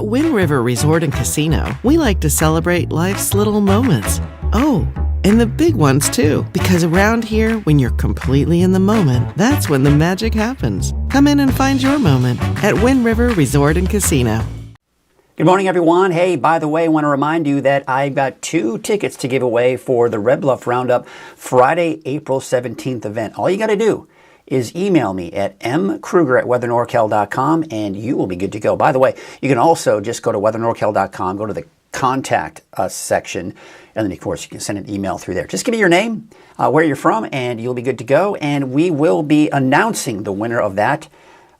At Wind River Resort and Casino, we like to celebrate life's little moments. Oh, and the big ones too, because around here, when you're completely in the moment, that's when the magic happens. Come in and find your moment at Wind River Resort and Casino. Good morning, everyone. Hey, by the way, I want to remind you that I've got 2 tickets to give away for the Red Bluff Roundup Friday, April 17th event. All you got to do is email me at mkrueger@weathernorcal.com and you will be good to go. By the way, you can also just go to weathernorcal.com, go to the Contact Us section, and then, of course, you can send an email through there. Just give me your name, where you're from, and you'll be good to go. And we will be announcing the winner of that.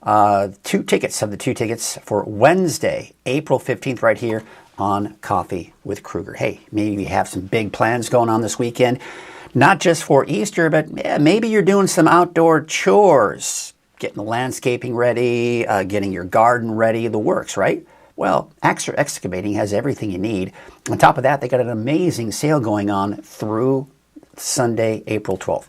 2 tickets for Wednesday, April 15th, right here on Coffee with Krueger. Hey, maybe you have some big plans going on this weekend, not just for Easter, but maybe you're doing some outdoor chores, getting the landscaping ready, getting your garden ready, the works, right? Well, Axer Excavating has everything you need. On top of that, they got an amazing sale going on through Sunday, April 12th.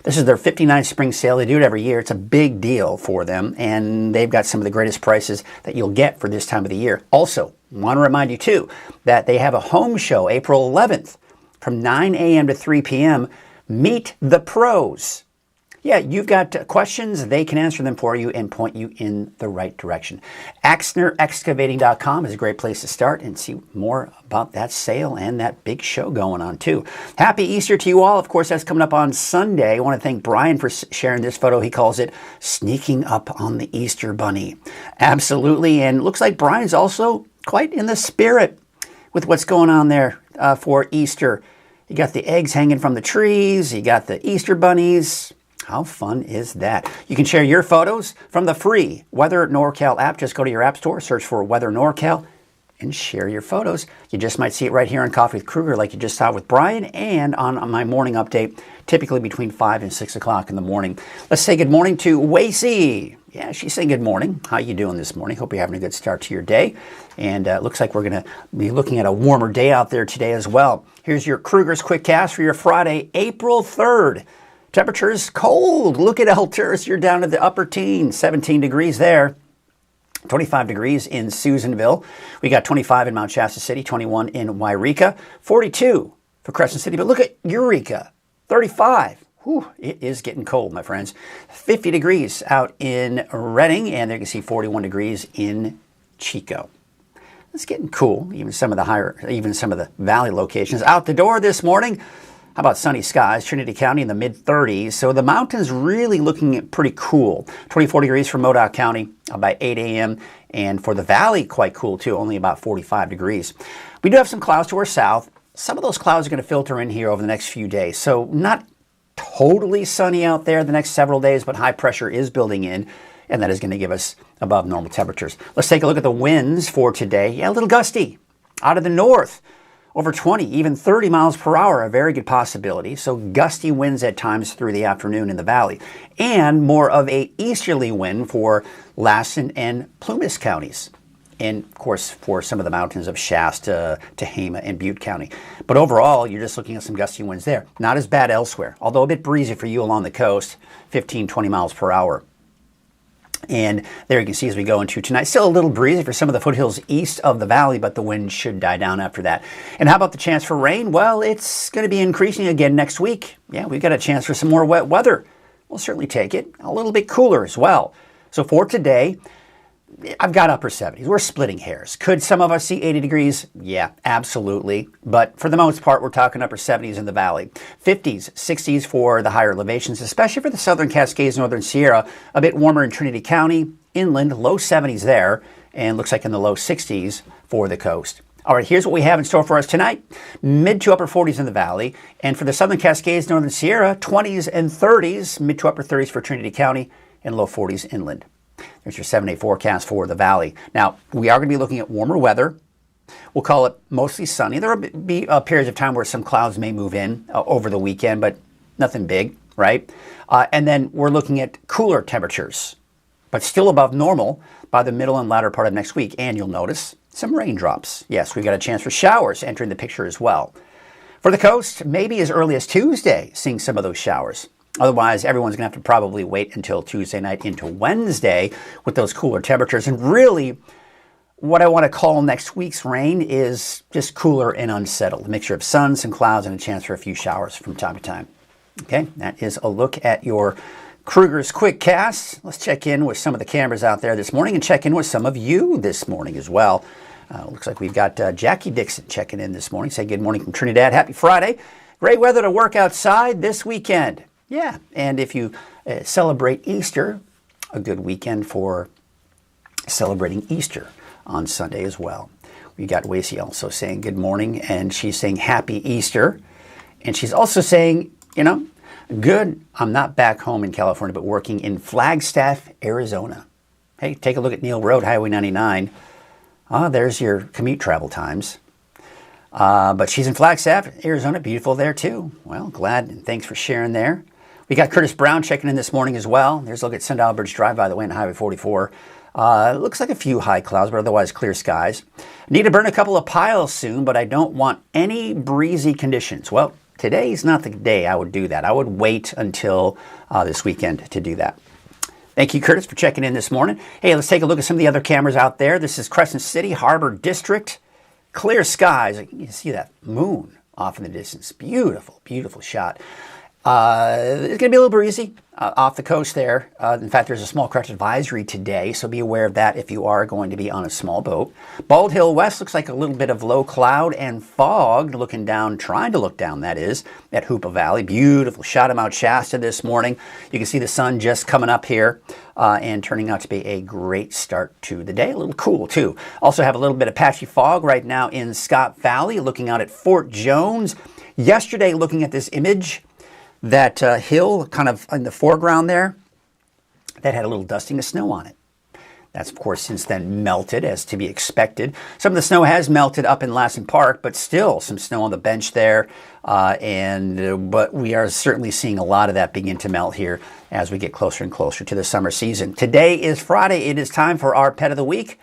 This is their 59th spring sale. They do it every year. It's a big deal for them, and they've got some of the greatest prices that you'll get for this time of the year. Also, want to remind you, too, that they have a home show April 11th from 9 a.m. to 3 p.m. Meet the pros. Yeah, you've got questions. They can answer them for you and point you in the right direction. AxnerExcavating.com is a great place to start and see more about that sale and that big show going on, too. Happy Easter to you all. Of course, that's coming up on Sunday. I want to thank Brian for sharing this photo. He calls it Sneaking Up on the Easter Bunny. Absolutely. And it looks like Brian's also quite in the spirit with what's going on there for Easter. You got the eggs hanging from the trees. You got the Easter bunnies. How fun is that? You can share your photos from the free Weather NorCal app. Just go to your app store, search for Weather NorCal, and share your photos. You just might see it right here on Coffee with Krueger like you just saw with Brian and on my morning update, typically between 5 and 6 o'clock in the morning. Let's say good morning to Wacy. Yeah, she's saying good morning. How you doing this morning? Hope you're having a good start to your day. And it looks like we're going to be looking at a warmer day out there today as well. Here's your Krueger's Quick Cast for your Friday, April 3rd. Temperature's cold. Look at Alturas. You're down to the upper teens, 17 degrees there. 25 degrees in Susanville. We got 25 in Mount Shasta City, 21 in Wairika, 42 for Crescent City. But look at Eureka, 35. Whew, it is getting cold, my friends. 50 degrees out in Redding, and there you can see 41 degrees in Chico. It's getting cool, even some of the valley locations. Out the door this morning. How about sunny skies? Trinity County in the mid-30s. So the mountains really looking pretty cool. 24 degrees for Modoc County by 8 a.m. And for the valley, quite cool too, only about 45 degrees. We do have some clouds to our south. Some of those clouds are going to filter in here over the next few days. So not totally sunny out there the next several days, but high pressure is building in. And that is going to give us above normal temperatures. Let's take a look at the winds for today. Yeah, a little gusty out of the north. Over 20, even 30 miles per hour, a very good possibility. So gusty winds at times through the afternoon in the valley. And more of a easterly wind for Lassen and Plumas counties. And, of course, for some of the mountains of Shasta, Tehama, and Butte County. But overall, you're just looking at some gusty winds there. Not as bad elsewhere, although a bit breezy for you along the coast, 15, 20 miles per hour. And there you can see as we go into tonight, still a little breezy for some of the foothills east of the valley, but the wind should die down after that. And how about the chance for rain? Well, it's going to be increasing again next week. Yeah, we've got a chance for some more wet weather. We'll certainly take it. A little bit cooler as well. So for today, I've got upper 70s. We're splitting hairs. Could some of us see 80 degrees? Yeah, absolutely. But for the most part, we're talking upper 70s in the valley. 50s, 60s for the higher elevations, especially for the southern Cascades, northern Sierra. A bit warmer in Trinity County, inland, low 70s there, and looks like in the low 60s for the coast. All right, here's what we have in store for us tonight. Mid to upper 40s in the valley. And for the southern Cascades, northern Sierra, 20s and 30s, mid to upper 30s for Trinity County, and low 40s inland. There's your 7-day forecast for the valley. Now, we are going to be looking at warmer weather. We'll call it mostly sunny. There will be periods of time where some clouds may move in over the weekend, but nothing big, right? And then we're looking at cooler temperatures, but still above normal by the middle and latter part of next week. And you'll notice some raindrops. Yes, we've got a chance for showers entering the picture as well. For the coast, maybe as early as Tuesday, seeing some of those showers. Otherwise, everyone's going to have to probably wait until Tuesday night into Wednesday with those cooler temperatures. And really, what I want to call next week's rain is just cooler and unsettled. A mixture of sun, some clouds, and a chance for a few showers from time to time. Okay, that is a look at your Krueger's Quick Cast. Let's check in with some of the cameras out there this morning and check in with some of you this morning as well. Looks like we've got Jackie Dixon checking in this morning. Say good morning from Trinidad. Happy Friday. Great weather to work outside this weekend. Yeah, and if you celebrate Easter, a good weekend for celebrating Easter on Sunday as well. We got Wacy also saying good morning, and she's saying happy Easter. And she's also saying, good, I'm not back home in California, but working in Flagstaff, Arizona. Hey, take a look at Neal Road, Highway 99. There's your commute travel times. But she's in Flagstaff, Arizona. Beautiful there, too. Well, glad, and thanks for sharing there. We got Curtis Brown checking in this morning as well. There's a look at Sundial Bridge Drive, by the way, on Highway 44. Looks like a few high clouds, but otherwise clear skies. Need to burn a couple of piles soon, but I don't want any breezy conditions. Well, today's not the day I would do that. I would wait until this weekend to do that. Thank you, Curtis, for checking in this morning. Hey, let's take a look at some of the other cameras out there. This is Crescent City, Harbor District. Clear skies. You can see that moon off in the distance. Beautiful, beautiful shot. It's going to be a little breezy off the coast there. In fact, there's a small craft advisory today, so be aware of that if you are going to be on a small boat. Bald Hill West looks like a little bit of low cloud and fog looking down, trying to look down, that is, at Hoopa Valley. Beautiful shot of Mount Shasta this morning. You can see the sun just coming up here and turning out to be a great start to the day. A little cool, too. Also have a little bit of patchy fog right now in Scott Valley, looking out at Fort Jones. Yesterday, looking at this image, that hill kind of in the foreground there, that had a little dusting of snow on it. That's, of course, since then melted, as to be expected. Some of the snow has melted up in Lassen Park, but still some snow on the bench there. But we are certainly seeing a lot of that begin to melt here as we get closer and closer to the summer season. Today is Friday. It is time for our Pet of the Week.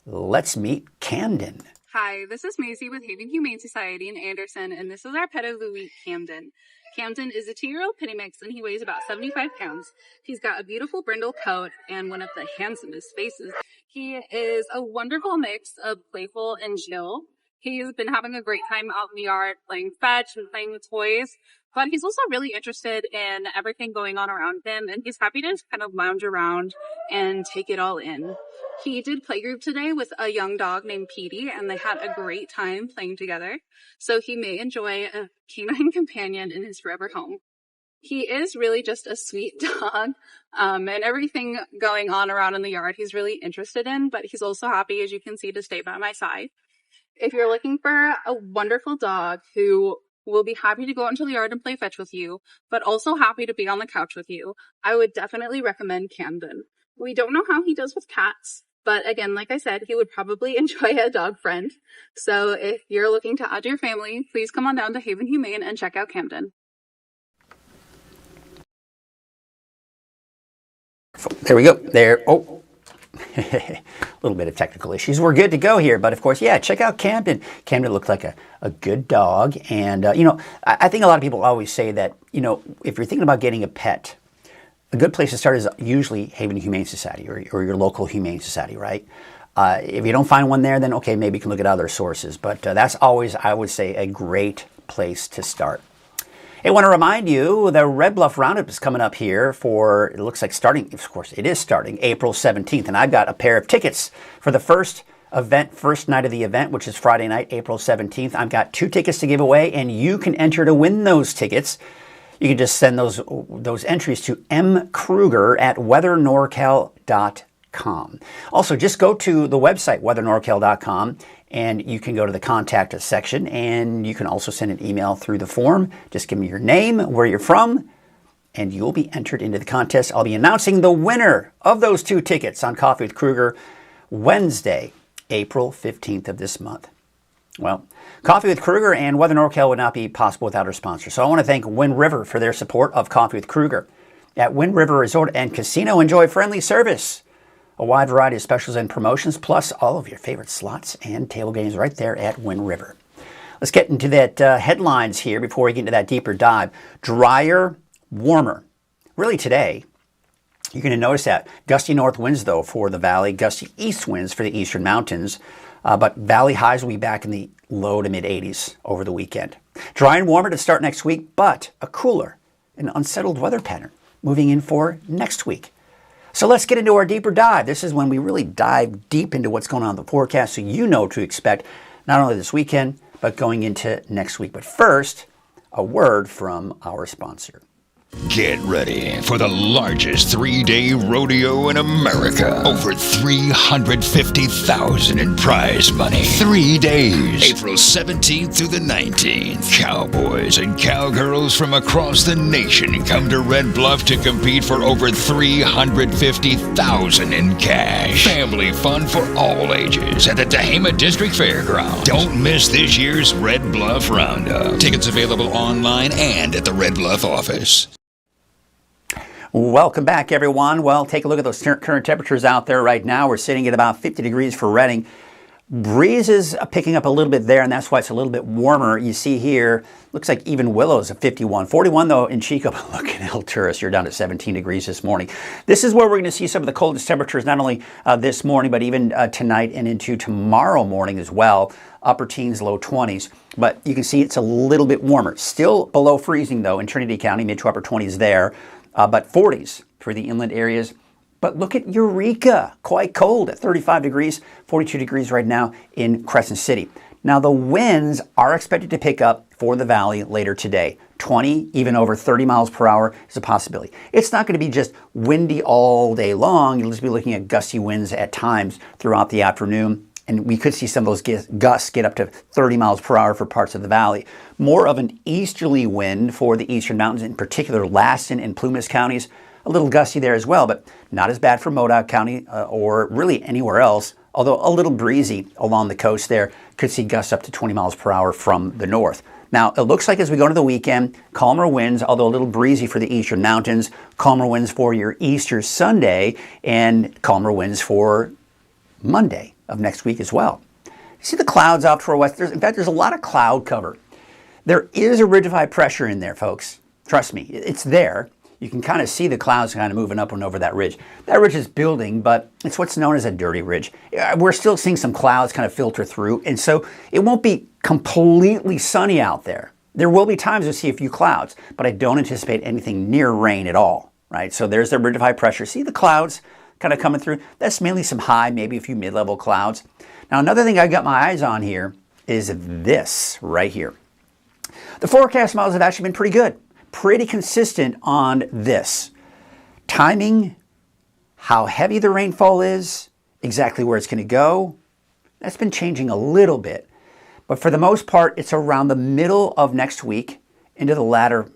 Let's meet Camden. Hi, this is Maisie with Haven Humane Society in Anderson, and this is our Pet of the Week, Camden. Camden is a 2-year-old pitty mix, and he weighs about 75 pounds. He's got a beautiful brindle coat and one of the handsomest faces. He is a wonderful mix of playful and chill. He's been having a great time out in the yard, playing fetch and playing with toys, but he's also really interested in everything going on around him, and he's happy to just kind of lounge around and take it all in. He did playgroup today with a young dog named Petey, and they had a great time playing together. So he may enjoy a canine companion in his forever home. He is really just a sweet dog, and everything going on around in the yard he's really interested in, but he's also happy, as you can see, to stay by my side. If you're looking for a wonderful dog who will be happy to go out into the yard and play fetch with you, but also happy to be on the couch with you, I would definitely recommend Camden. We don't know how he does with cats, but again, like I said, he would probably enjoy a dog friend. So if you're looking to add to your family, please come on down to Haven Humane and check out Camden. There we go. There. Oh, a little bit of technical issues. We're good to go here. But of course, yeah, check out Camden. Camden looked like a good dog. And, I think a lot of people always say that, if you're thinking about getting a pet, a good place to start is usually Haven Humane Society or your local Humane Society, right? If you don't find one there, then okay, maybe you can look at other sources. But that's always, I would say, a great place to start. I want to remind you, the Red Bluff Roundup is coming up here for, it looks like starting, of course, it is starting April 17th. And I've got a pair of tickets for the first night of the event, which is Friday night, April 17th. I've got 2 tickets to give away, and you can enter to win those tickets. You can just send those entries to mkrueger@weathernorcal.com. Also, just go to the website, weathernorcal.com, and you can go to the contact us section, and you can also send an email through the form. Just give me your name, where you're from, and you'll be entered into the contest. I'll be announcing the winner of those 2 tickets on Coffee with Krueger Wednesday, April 15th of this month. Well, Coffee with Krueger and Weather NorCal would not be possible without our sponsor. So I want to thank Wind River for their support of Coffee with Krueger. At Wind River Resort and Casino, enjoy friendly service, a wide variety of specials and promotions, plus all of your favorite slots and table games right there at Wind River. Let's get into that headlines here before we get into that deeper dive. Drier, warmer. Really today, You're going to notice that. Gusty north winds, though, for the valley. Gusty east winds for the eastern mountains. But valley highs will be back in the low to mid 80s over the weekend. Dry and warmer to start next week, but a cooler and unsettled weather pattern moving in for next week. So let's get into our deeper dive. This is when we really dive deep into what's going on in the forecast so you know what to expect not only this weekend, but going into next week. But first, a word from our sponsor. Get ready for the largest 3-day rodeo in America. Over $350,000 in prize money. 3 days. April 17th through the 19th. Cowboys and cowgirls from across the nation come to Red Bluff to compete for over $350,000 in cash. Family fun for all ages at the Tehama District Fairgrounds. Don't miss this year's Red Bluff Roundup. Tickets available online and at the Red Bluff office. Welcome back, everyone. Well, take a look at those current temperatures out there right now. We're sitting at about 50 degrees for Redding. Breeze is picking up a little bit there, and that's why it's a little bit warmer. You see here, looks like even Willow's at 51. 41, though, in Chico. Look at El Tourist. You're down to 17 degrees this morning. This is where we're going to see some of the coldest temperatures, not only this morning, but even tonight and into tomorrow morning as well. Upper teens, low 20s. But you can see it's a little bit warmer. Still below freezing, though, in Trinity County, mid to upper 20s there. But 40s for the inland areas. But look at Eureka, quite cold at 35 degrees, 42 degrees right now in Crescent City. Now the winds are expected to pick up for the valley later today. 20, even over 30 miles per hour is a possibility. It's not going to be just windy all day long. You'll just be looking at gusty winds at times throughout the afternoon. And we could see some of those gusts get up to 30 miles per hour for parts of the valley. More of an easterly wind for the eastern mountains, in particular Laston and Plumas counties. A little gusty there as well, but not as bad for Modoc County or really anywhere else, although a little breezy along the coast there. Could see gusts up to 20 miles per hour from the north. Now, it looks like as we go into the weekend, calmer winds, although a little breezy for the eastern mountains, calmer winds for your Easter Sunday, and calmer winds for Monday of next week as well. You see the clouds out to our west. In fact, there's a lot of cloud cover. There is a ridge of high pressure in there, folks. Trust me, it's there. You can kind of see the clouds kind of moving up and over that ridge. That ridge is building, but it's what's known as a dirty ridge. We're still seeing some clouds kind of filter through, and so it won't be completely sunny out there. There will be times you'll see a few clouds, but I don't anticipate anything near rain at all, right? So there's the ridge of high pressure. See the clouds kind of coming through? That's mainly some high, maybe a few mid-level clouds. Now, another thing I've got my eyes on here is this right here. The forecast models have actually been pretty good, pretty consistent on this. Timing, how heavy the rainfall is, exactly where it's going to go, that's been changing a little bit. But for the most part, it's around the middle of next week into the latter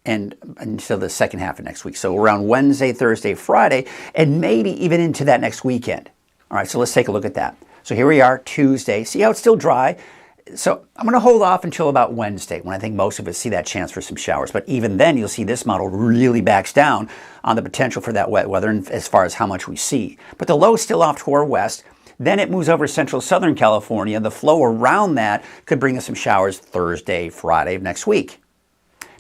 and until the second half of next week. So around Wednesday, Thursday, Friday, and maybe even into that next weekend. All right, so let's take a look at that. So here we are, Tuesday. See how it's still dry? So I'm going to hold off until about Wednesday when I think most of us see that chance for some showers. But even then, you'll see this model really backs down on the potential for that wet weather and as far as how much we see. But the low is still off to our west. Then it moves over central southern California. The flow around that could bring us some showers Thursday, Friday of next week.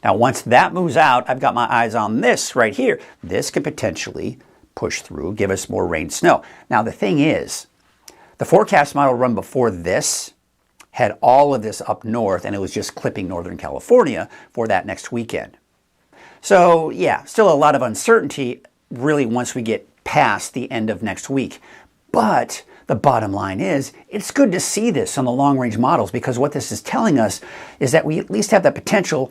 Now, once that moves out, I've got my eyes on this right here. This could potentially push through, give us more rain, snow. Now, the thing is, the forecast model run before this had all of this up north, and it was just clipping Northern California for that next weekend. So, yeah, still a lot of uncertainty, really, once we get past the end of next week. But the bottom line is, it's good to see this on the long-range models, because what this is telling us is that we at least have the potential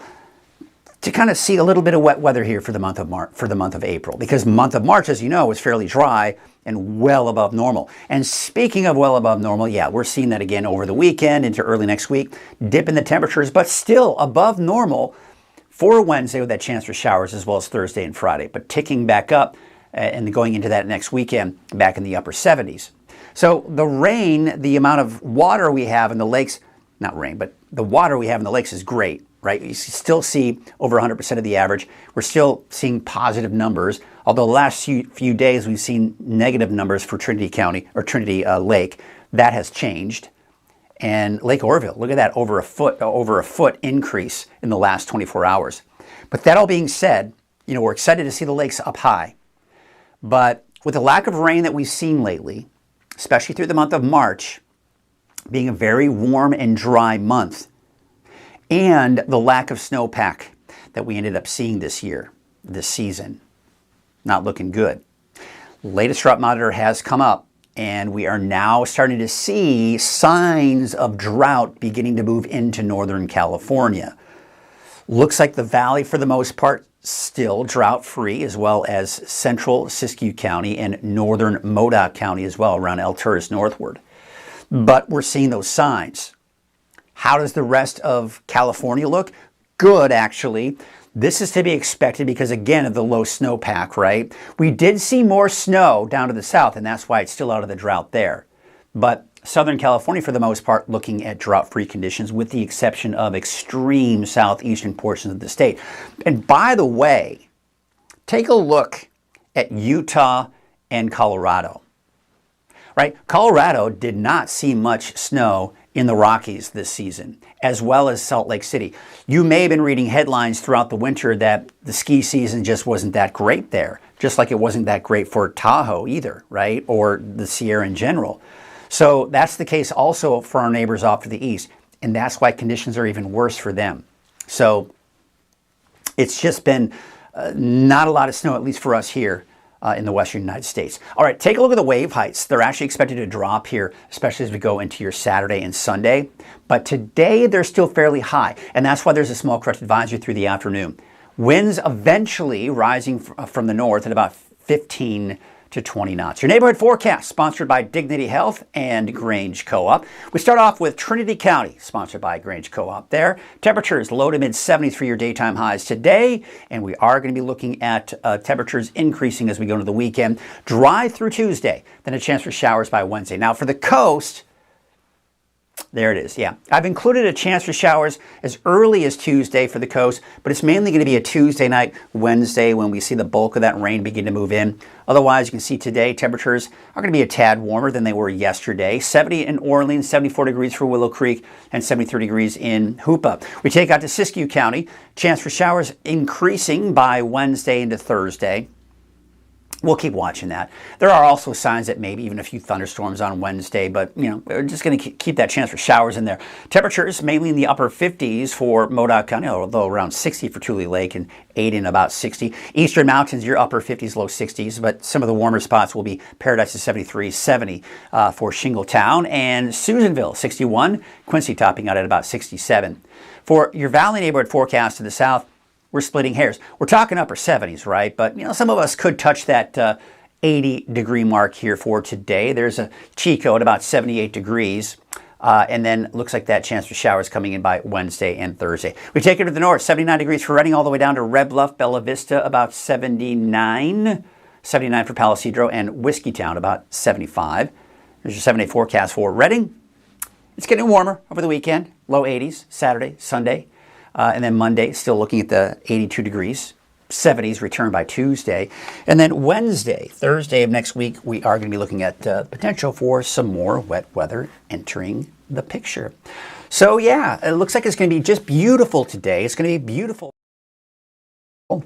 to kind of see a little bit of wet weather here for the month of April, because the month of March, as you know, is fairly dry and well above normal. And speaking of well above normal, yeah, we're seeing that again over the weekend into early next week, dip in the temperatures, but still above normal for Wednesday with that chance for showers, as well as Thursday and Friday, but ticking back up and going into that next weekend back in the upper 70s. So the rain, the amount of water we have in the lakes, not rain, but the water we have in the lakes is great. Right? You still see over 100% of the average. We're still seeing positive numbers, although the last few days we've seen negative numbers for Trinity County or Trinity Lake. That has changed. And Lake Oroville, look at that, over a foot increase in the last 24 hours. But that all being said, you know, we're excited to see the lakes up high. But with the lack of rain that we've seen lately, especially through the month of March, being a very warm and dry month, and the lack of snowpack that we ended up seeing this year, this season, not looking good. Latest drought monitor has come up, and we are now starting to see signs of drought beginning to move into Northern California. Looks like the valley, for the most part, still drought-free, as well as central Siskiyou County and northern Modoc County as well, around El Tourist northward. But we're seeing those signs. How does the rest of California look? Good, actually. This is to be expected because, again, of the low snowpack, right? We did see more snow down to the south, and that's why it's still out of the drought there. But Southern California, for the most part, looking at drought-free conditions with the exception of extreme southeastern portions of the state. And by the way, take a look at Utah and Colorado. Right? Colorado did not see much snow in the Rockies this season, as well as Salt Lake City. You may have been reading headlines throughout the winter that the ski season just wasn't that great there, just like it wasn't that great for Tahoe either, right? Or the Sierra in general. So that's the case also for our neighbors off to the east, and that's why conditions are even worse for them. So it's just been not a lot of snow, at least for us here in the western United States. All right, take a look at the wave heights. They're actually expected to drop here, especially as we go into your Saturday and Sunday. But today, they're still fairly high, and that's why there's a small correct advisory through the afternoon. Winds eventually rising from the north at about 15 to 20 knots. Your neighborhood forecast, sponsored by Dignity Health and Grange Co-op. We start off with Trinity County, sponsored by Grange Co-op there. Temperatures low to mid 70s for your daytime highs today, and we are going to be looking at temperatures increasing as we go into the weekend. Dry through Tuesday, then a chance for showers by Wednesday. Now for the coast, there it is, yeah. I've included a chance for showers as early as Tuesday for the coast, but it's mainly going to be a Tuesday night, Wednesday, when we see the bulk of that rain begin to move in. Otherwise, you can see today temperatures are going to be a tad warmer than they were yesterday. 70 in Orleans, 74 degrees for Willow Creek, and 73 degrees in Hoopa. We take out to Siskiyou County. Chance for showers increasing by Wednesday into Thursday. We'll keep watching that. There are also signs that maybe even a few thunderstorms on Wednesday, but we're just going to keep that chance for showers in there. Temperatures mainly in the upper 50s for Modoc County, although around 60 for Tule Lake and Aden about 60. Eastern Mountains, your upper 50s, low 60s, but some of the warmer spots will be Paradise at 73, 70 for Shingletown, and Susanville 61, Quincy topping out at about 67. For your Valley neighborhood forecast to the south, we're splitting hairs. We're talking upper 70s, right? But, some of us could touch that 80-degree mark here for today. There's a Chico at about 78 degrees. And then looks like that chance for showers coming in by Wednesday and Thursday. We take it to the north, 79 degrees for Redding, all the way down to Red Bluff, Bella Vista, about 79. 79 for Palo Cedro, and Whiskeytown, about 75. There's your 7-day forecast for Redding. It's getting warmer over the weekend. Low 80s, Saturday, Sunday. And then Monday, still looking at the 82 degrees, 70s return by Tuesday. And then Wednesday, Thursday of next week, we are going to be looking at potential for some more wet weather entering the picture. So yeah, it looks like it's going to be just beautiful today. It's going to be beautiful. Oh,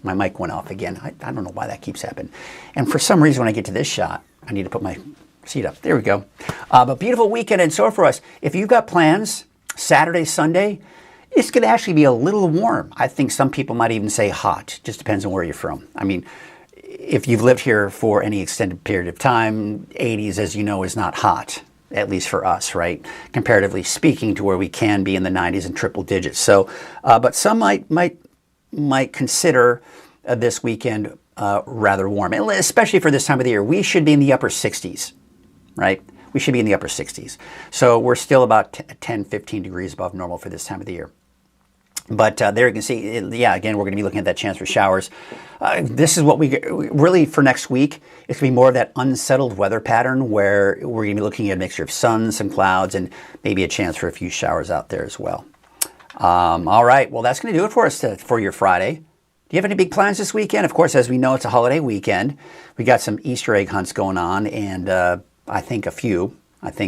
my mic went off again. I don't know why that keeps happening. And for some reason, when I get to this shot, I need to put my seat up. There we go. But beautiful weekend and so for us. If you've got plans, Saturday, Sunday, it's going to actually be a little warm. I think some people might even say hot. Just depends on where you're from. I mean, if you've lived here for any extended period of time, 80s, as you know, is not hot, at least for us, right? Comparatively speaking to where we can be in the 90s and triple digits. So, but some might consider this weekend rather warm, especially for this time of the year. We should be in the upper 60s, right? We should be in the upper 60s. So we're still about 10, 15 degrees above normal for this time of the year. But there you can see, yeah, again, we're going to be looking at that chance for showers. This is what we really, for next week, it's going to be more of that unsettled weather pattern where we're going to be looking at a mixture of sun, some clouds, and maybe a chance for a few showers out there as well. All right, well, that's going to do it for us for your Friday. Do you have any big plans this weekend? Of course, as we know, it's a holiday weekend. We got some Easter egg hunts going on, and I think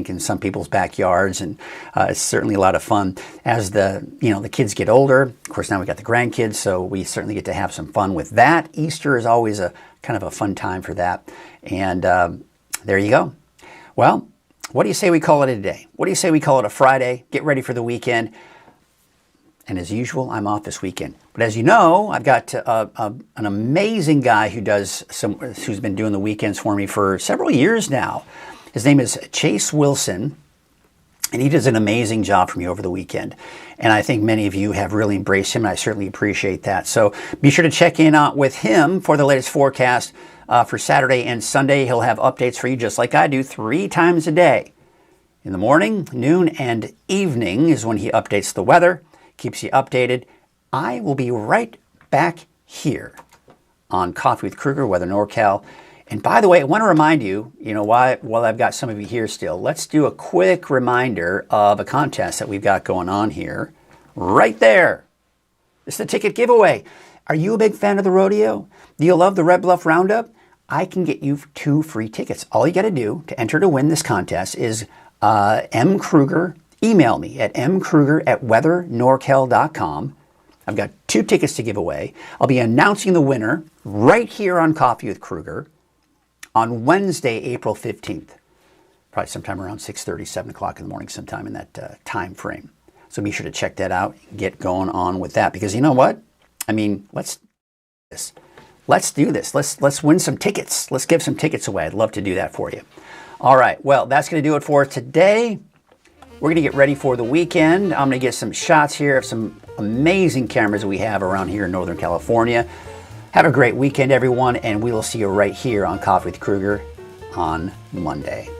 in some people's backyards, and it's certainly a lot of fun as the kids get older. Of course, now we got the grandkids, so we certainly get to have some fun with that. Easter is always a kind of a fun time for that. And there you go. Well, what do you say we call it a day? What do you say we call it a Friday? Get ready for the weekend. And as usual, I'm off this weekend. But as you know, I've got an amazing guy who's been doing the weekends for me for several years now. His name is Chase Wilson, and he does an amazing job for me over the weekend. And I think many of you have really embraced him, and I certainly appreciate that. So be sure to check in with him for the latest forecast for Saturday and Sunday. He'll have updates for you just like I do 3 times a day. In the morning, noon, and evening is when he updates the weather, keeps you updated. I will be right back here on Coffee with Krueger, Weather NorCal. And by the way, I want to remind you, while I've got some of you here still, let's do a quick reminder of a contest that we've got going on here. Right there. It's the ticket giveaway. Are you a big fan of the rodeo? Do you love the Red Bluff Roundup? I can get you 2 free tickets. All you got to do to enter to win this contest is M. Krueger. Email me at mkrueger@weathernorcal.com. I've got 2 tickets to give away. I'll be announcing the winner right here on Coffee with Krueger on Wednesday, April 15th. Probably sometime around 6:30, 7 o'clock in the morning, sometime in that time frame. So be sure to check that out and get going on with that. Because you know what? I mean, let's do this. Let's win some tickets. Let's give some tickets away. I'd love to do that for you. All right. Well, that's going to do it for today. We're going to get ready for the weekend. I'm going to get some shots here of some amazing cameras we have around here in Northern California. Have a great weekend, everyone, and we will see you right here on Coffee with Krueger on Monday.